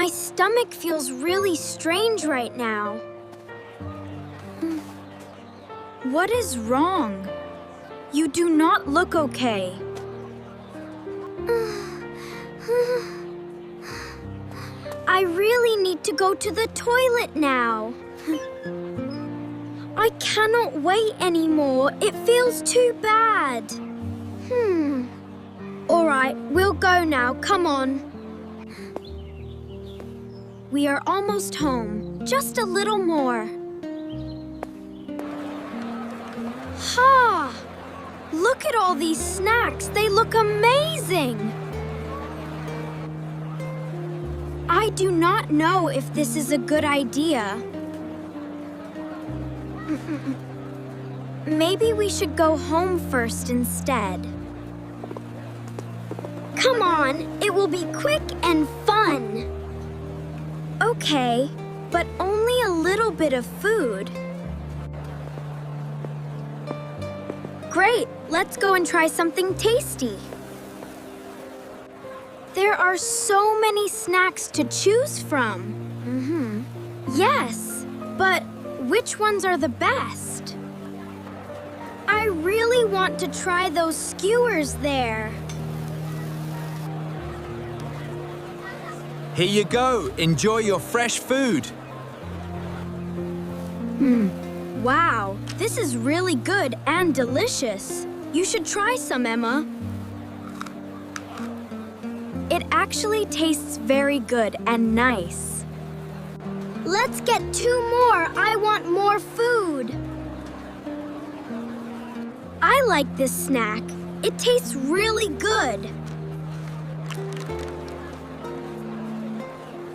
My stomach feels really strange right now. What is wrong? You do not look okay. I really need to go to the toilet now. I cannot wait anymore. It feels too bad. All right, we'll go now. Come on. We are almost home. Just a little more. Ha! Look at all these snacks. They look amazing. I do not know if this is a good idea. Maybe we should go home first instead. Come on, it will be quick and fun. Okay, but only a little bit of food. Great, let's go and try something tasty. There are so many snacks to choose from. Yes, but which ones are the best? I really want to try those skewers there. Here you go. Enjoy your fresh food. Wow, this is really good and delicious. You should try some, Emma. It actually tastes very good and nice. Let's get 2 more. I want more food. I like this snack. It tastes really good.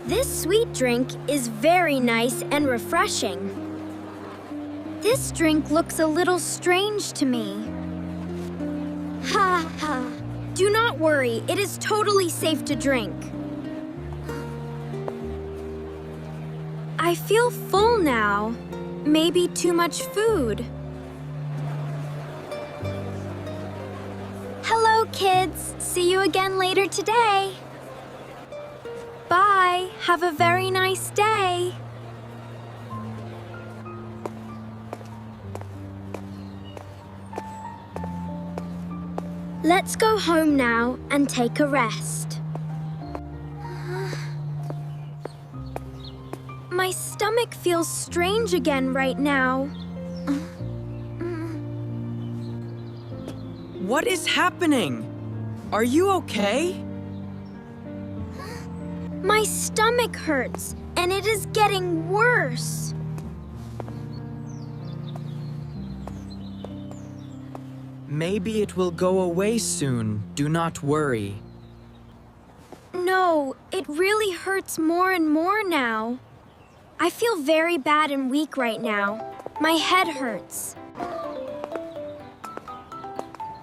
This sweet drink is very nice and refreshing. This drink looks a little strange to me. Ha ha. Do not worry, it is totally safe to drink. I feel full now. Maybe too much food. Hello, kids. See you again later today. Bye. Have a very nice day. Let's go home now and take a rest. My stomach feels strange again right now. What is happening? Are you okay? My stomach hurts, and it is getting worse. Maybe it will go away soon. Do not worry. No, it really hurts more and more now. I feel very bad and weak right now. My head hurts.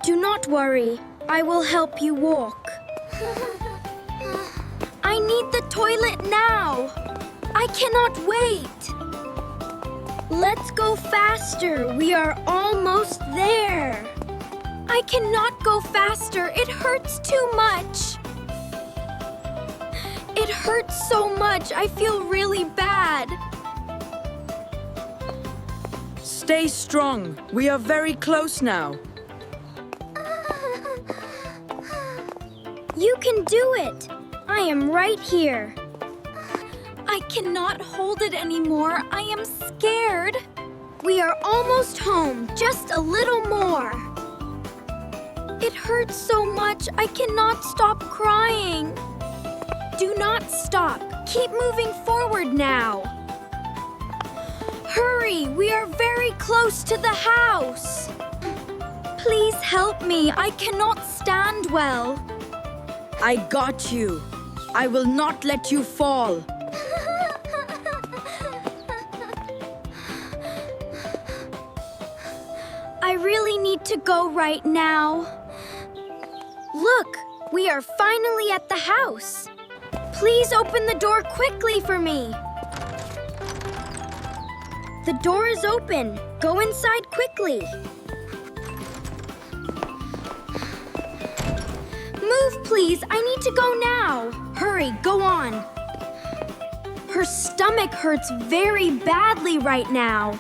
Do not worry. I will help you walk. I need the toilet now. I cannot wait. Let's go faster. We are almost there. I cannot go faster. It hurts too much. It hurts so much. I feel really bad. Stay strong. We are very close now. You can do it. I am right here. I cannot hold it anymore. I am scared. We are almost home. Just a little more. It hurts so much. I cannot stop crying. Do not stop. Keep moving forward now. Hurry. We are very close to the house. Please help me. I cannot stand well. I got you. I will not let you fall. I really need to go right now. Look, we are finally at the house. Please open the door quickly for me. The door is open. Go inside quickly. Move, please. I need to go now. Hurry, go on. Her stomach hurts very badly right now.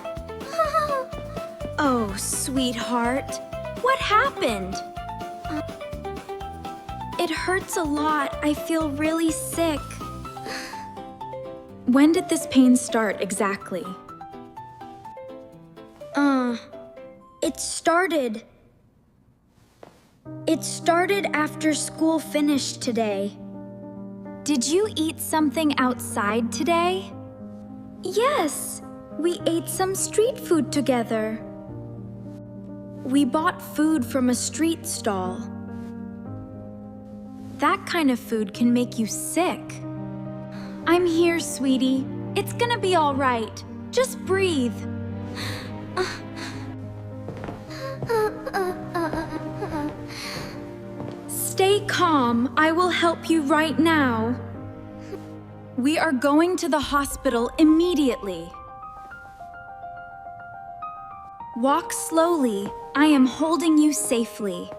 Oh, sweetheart. What happened? It hurts a lot. I feel really sick. When did this pain start exactly? It started after school finished today. Did you eat something outside today? Yes, we ate some street food together. We bought food from a street stall. That kind of food can make you sick. I'm here, sweetie. It's gonna be all right. Just breathe. Stay calm. I will help you right now. We are going to the hospital immediately. Walk slowly. I am holding you safely.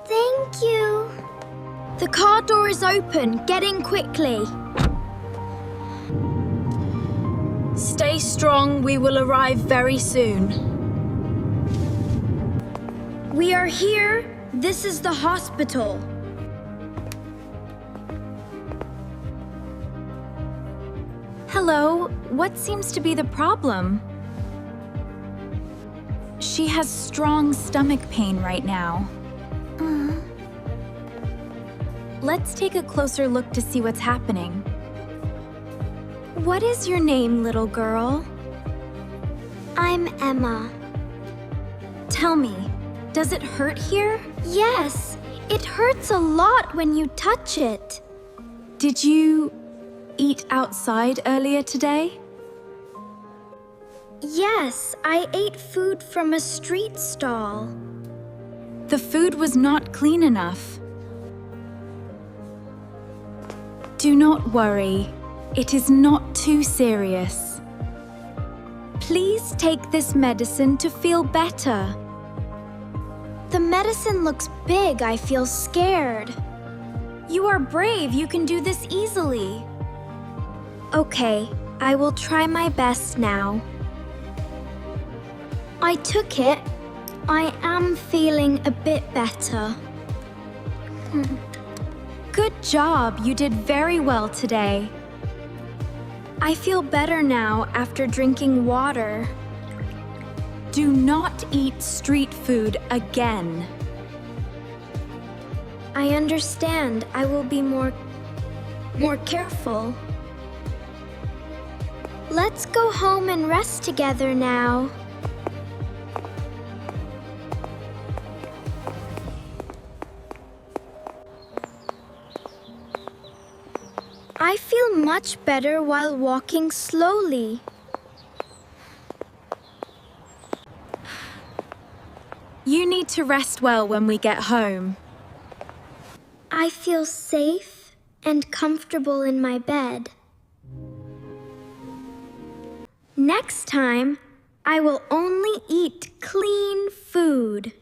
Thank you. The car door is open. Get in quickly. Stay strong. We will arrive very soon. We are here. This is the hospital. Hello. What seems to be the problem? She has strong stomach pain right now. Let's take a closer look to see what's happening. What is your name, little girl? I'm Emma. Tell me, does it hurt here? Yes, it hurts a lot when you touch it. Did you eat outside earlier today? Yes, I ate food from a street stall. The food was not clean enough. Do not worry. It is not too serious. Please take this medicine to feel better. The medicine looks big. I feel scared. You are brave. You can do this easily. Okay, I will try my best now. I took it. I am feeling a bit better. Good job. You did very well today. I feel better now after drinking water. Do not eat street food again. I understand. I will be more careful. Let's go home and rest together now. I feel much better while walking slowly. You need to rest well when we get home. I feel safe and comfortable in my bed. Next time, I will only eat clean food.